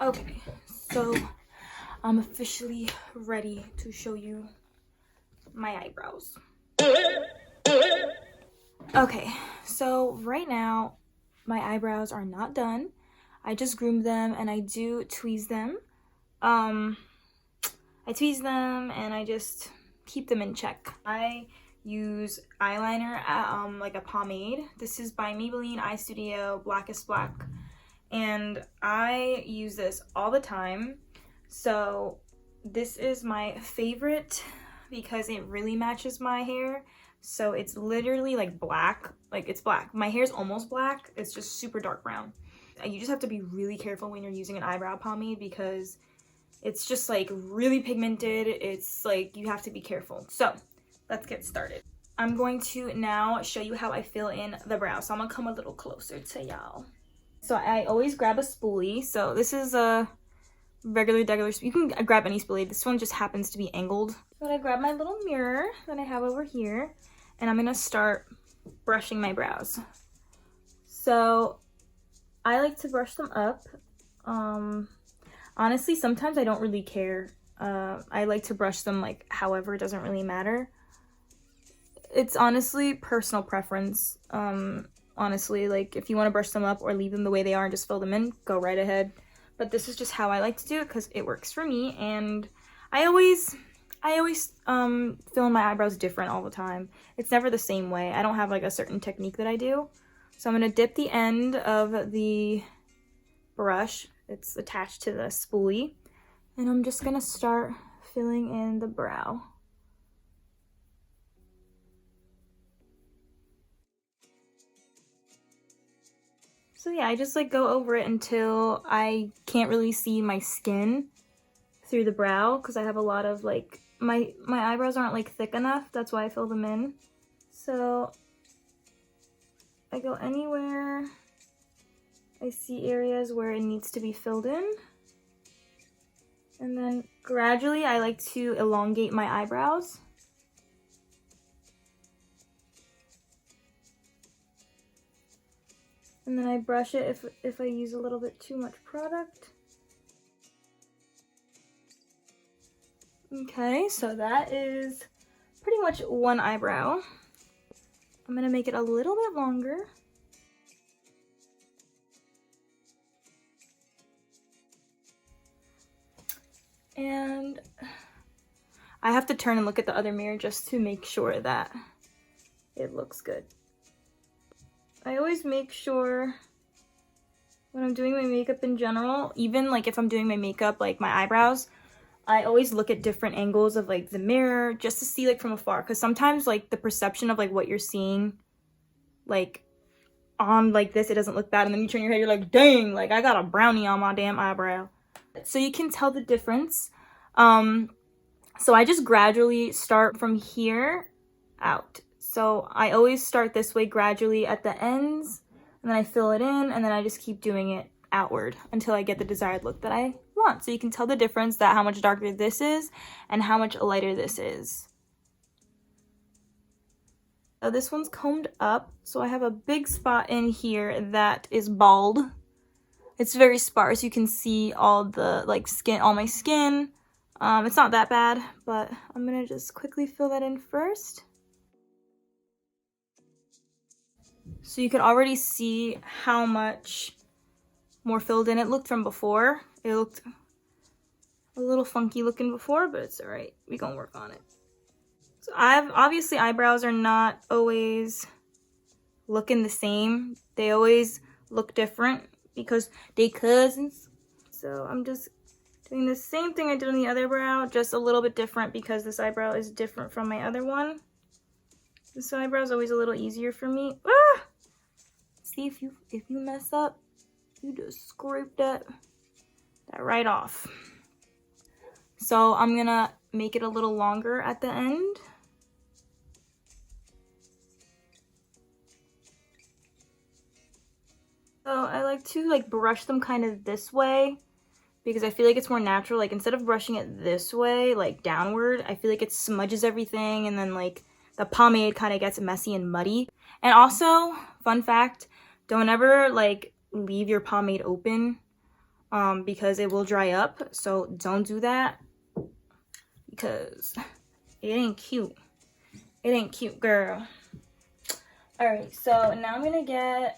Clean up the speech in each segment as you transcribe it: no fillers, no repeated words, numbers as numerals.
Okay, so I'm officially ready to show you my eyebrows. Okay, so right now my eyebrows are not done. I just groomed them and I do tweeze them. I tweeze them and I just keep them in check. I use eyeliner, like a pomade. This is by Maybelline Eye Studio Blackest Black. And I use this all the time. So this is my favorite because it really matches my hair. So it's literally like black, like it's black. My hair's almost black, it's just super dark brown. You just have to be really careful when you're using an eyebrow pomade because it's just like really pigmented. It's like you have to be careful. So let's get started. I'm going to now show you how I fill in the brow. So I'm gonna come a little closer to y'all. So I always grab a spoolie. So this is a regular, you can grab any spoolie. This one just happens to be angled. So I grab my little mirror that I have over here and I'm gonna start brushing my brows. So I like to brush them up. Honestly, sometimes I don't really care. I like to brush them like however, it doesn't really matter. It's honestly personal preference. Honestly, like if you want to brush them up or leave them the way they are and just fill them in, go right ahead. But this is just how I like to do it because it works for me. And I always fill in my eyebrows different all the time. It's never the same way. I don't have like a certain technique that I do. So I'm going to dip the end of the brush. It's attached to the spoolie. And I'm just going to start filling in the brow. So yeah, I just like go over it until I can't really see my skin through the brow because I have a lot of like, my eyebrows aren't like thick enough. That's why I fill them in. So I go anywhere I see areas where it needs to be filled in. And then gradually I like to elongate my eyebrows. And then I brush it if I use a little bit too much product. Okay, so that is pretty much one eyebrow. I'm gonna make it a little bit longer. And I have to turn and look at the other mirror just to make sure that it looks good. I always make sure when I'm doing my makeup in general, even like if I'm doing my makeup, like my eyebrows, I always look at different angles of like the mirror just to see like from afar. Because sometimes like the perception of like what you're seeing like on like this, it doesn't look bad. And then you turn your head, you're like, dang, like I got a brownie on my damn eyebrow. So you can tell the difference. So I just gradually start from here out. So I always start this way gradually at the ends, and then I fill it in, and then I just keep doing it outward until I get the desired look that I want. So you can tell the difference that how much darker this is and how much lighter this is. So this one's combed up, so I have a big spot in here that is bald. It's very sparse. You can see all the like skin, all my skin. It's not that bad, but I'm gonna just quickly fill that in first. So you could already see how much more filled in it looked from before. It looked a little funky looking before, but it's all right. We're gonna work on it. So obviously eyebrows are not always looking the same. They always look different because they cousins. So I'm just doing the same thing I did on the other brow, just a little bit different because this eyebrow is different from my other one. This eyebrow is always a little easier for me. Ah! See, if you mess up, you just scrape that right off. So I'm gonna make it a little longer at the end. So I like to like brush them kind of this way because I feel like it's more natural. Like instead of brushing it this way, like downward, I feel like it smudges everything and then like the pomade kind of gets messy and muddy. And also, fun fact, don't ever like leave your pomade open. because it will dry up. So don't do that because it ain't cute. It ain't cute, girl. Alright, so now I'm gonna get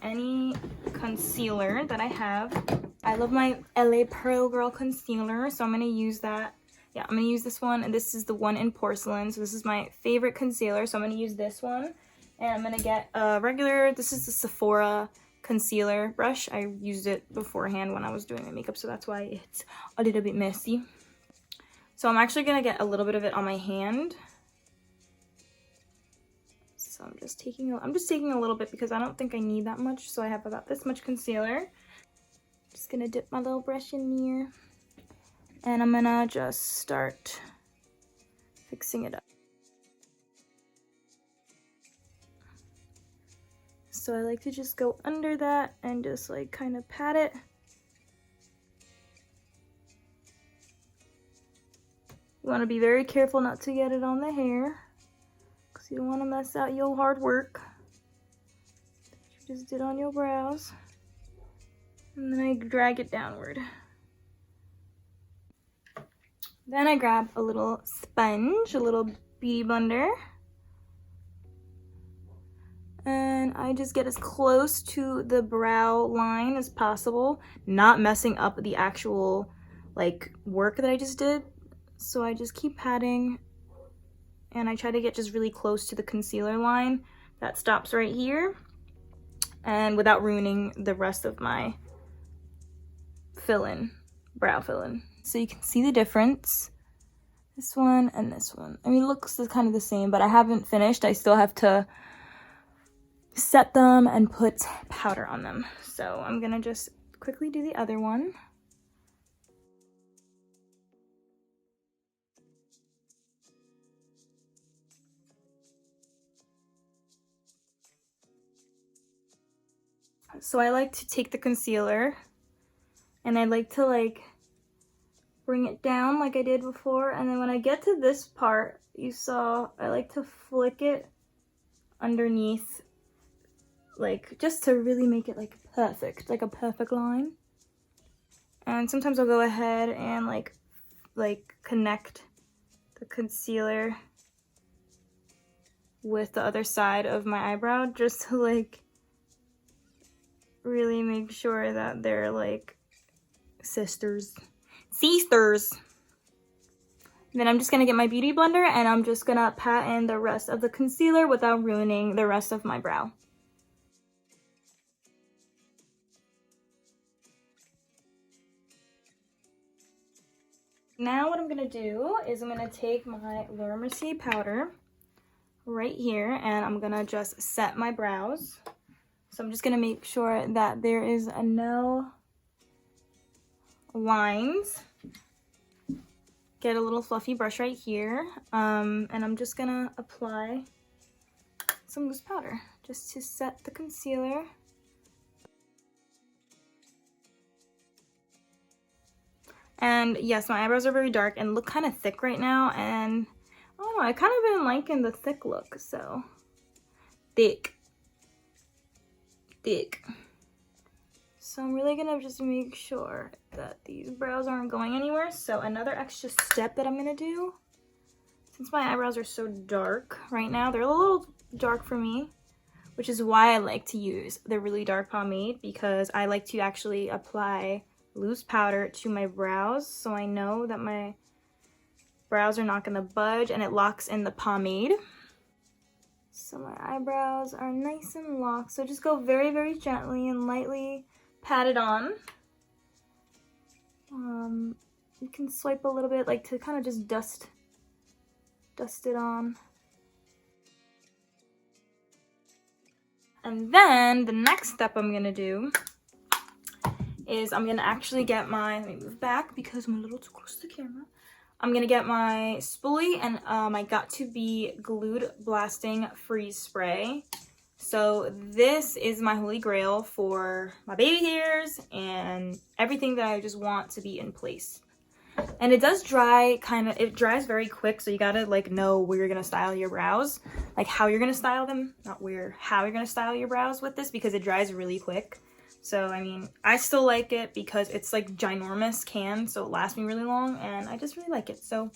any concealer that I have. I love my LA Pearl Girl concealer, so I'm gonna use that. Yeah, I'm gonna use this one, and this is the one in porcelain. So this is my favorite concealer, so I'm gonna use this one. And I'm gonna get a regular, this is the Sephora concealer brush. I used it beforehand when I was doing my makeup, so that's why it's a little bit messy. So I'm actually gonna get a little bit of it on my hand. So I'm just taking a little bit because I don't think I need that much. So I have about this much concealer. Just gonna dip my little brush in here. And I'm gonna just start fixing it up. So I like to just go under that and just like kind of pat it. You want to be very careful not to get it on the hair, because you don't want to mess out your hard work that you just did on your brows. And then I drag it downward. Then I grab a little sponge, a little beauty blender. And I just get as close to the brow line as possible, not messing up the actual like work that I just did. So I just keep patting and I try to get just really close to the concealer line that stops right here, and without ruining the rest of my fill-in, brow fill-in. So you can see the difference. This one and this one. I mean, it looks kind of the same, but I haven't finished. I still have to set them and put powder on them. So I'm gonna just quickly do the other one. So I like to take the concealer and I like to like bring it down like I did before, and then when I get to this part, you saw, I like to flick it underneath, like just to really make it like perfect, like a perfect line. And sometimes I'll go ahead and like connect the concealer with the other side of my eyebrow, just to like really make sure that they're like sisters. Then I'm just gonna get my beauty blender and I'm just gonna pat in the rest of the concealer without ruining the rest of my brow. Now what I'm gonna do is I'm gonna take my Laura Mercier powder right here and I'm gonna just set my brows. So I'm just gonna make sure that there is no lines. Get a little fluffy brush right here, and I'm just gonna apply some loose powder just to set the concealer. And yes, my eyebrows are very dark and look kind of thick right now, and I don't know, I kind of been liking the thick look, so thick. So I'm really gonna just make sure that these brows aren't going anywhere. So another extra step that I'm gonna do, since my eyebrows are so dark right now, they're a little dark for me, which is why I like to use the really dark pomade, because I like to actually apply loose powder to my brows so I know that my brows are not gonna budge and it locks in the pomade. So my eyebrows are nice and locked, so just go very, very gently and lightly pat it on. You can swipe a little bit, like to kind of just dust it on. And then the next step I'm gonna do is I'm gonna actually get my, let me move back because I'm a little too close to the camera. I'm gonna get my spoolie and my Got To Be Glued Blasting Freeze Spray. So this is my holy grail for my baby hairs and everything that I just want to be in place. And it does dry it dries very quick, so you gotta like know where you're gonna style your brows, like how you're gonna style them, not where, how you're gonna style your brows with this, because it dries really quick. So, I mean, I still like it because it's like ginormous can, so it lasts me really long, and I just really like it. So,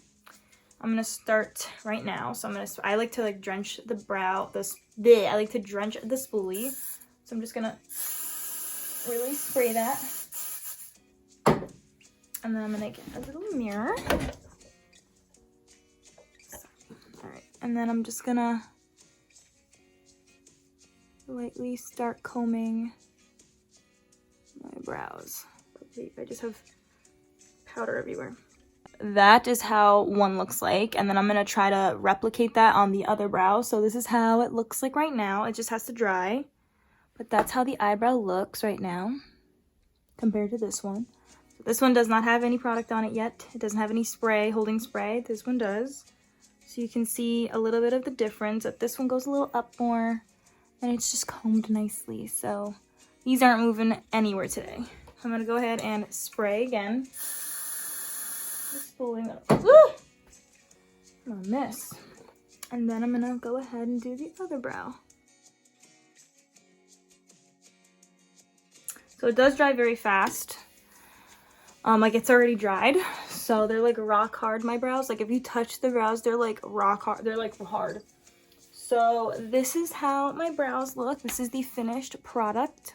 I'm gonna start right now. So I like to like drench the brow, I like to drench the spoolie. So I'm just gonna really spray that. And then I'm gonna get a little mirror. All right, and then I'm just gonna lightly start combing my brows. I just have powder everywhere. That is how one looks like, and then I'm gonna try to replicate that on the other brow. So this is how it looks like right now. It just has to dry, but that's how the eyebrow looks right now compared to this one. So this one does not have any product on it yet. It doesn't have any spray, holding spray. This one does. So you can see a little bit of the difference, that this one goes a little up more and it's just combed nicely. So these aren't moving anywhere today. I'm gonna go ahead and spray again. Spooling up. Woo! I'm gonna miss. And then I'm gonna go ahead and do the other brow. So it does dry very fast. Like it's already dried. So they're like rock hard, my brows. Like if you touch the brows, they're like rock hard. They're like hard. So this is how my brows look. This is the finished product.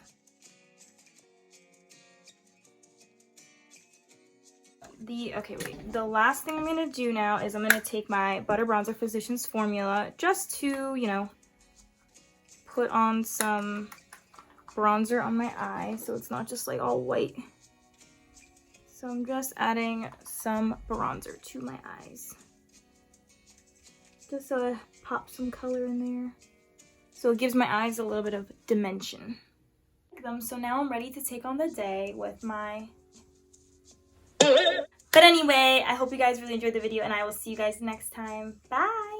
The last thing I'm gonna do now is I'm gonna take my Butter Bronzer Physicians Formula just to, you know, put on some bronzer on my eye so it's not just like all white. So I'm just adding some bronzer to my eyes. Just so I pop some color in there. So it gives my eyes a little bit of dimension. So now I'm ready to take on the day with my... But anyway, I hope you guys really enjoyed the video, and I will see you guys next time. Bye!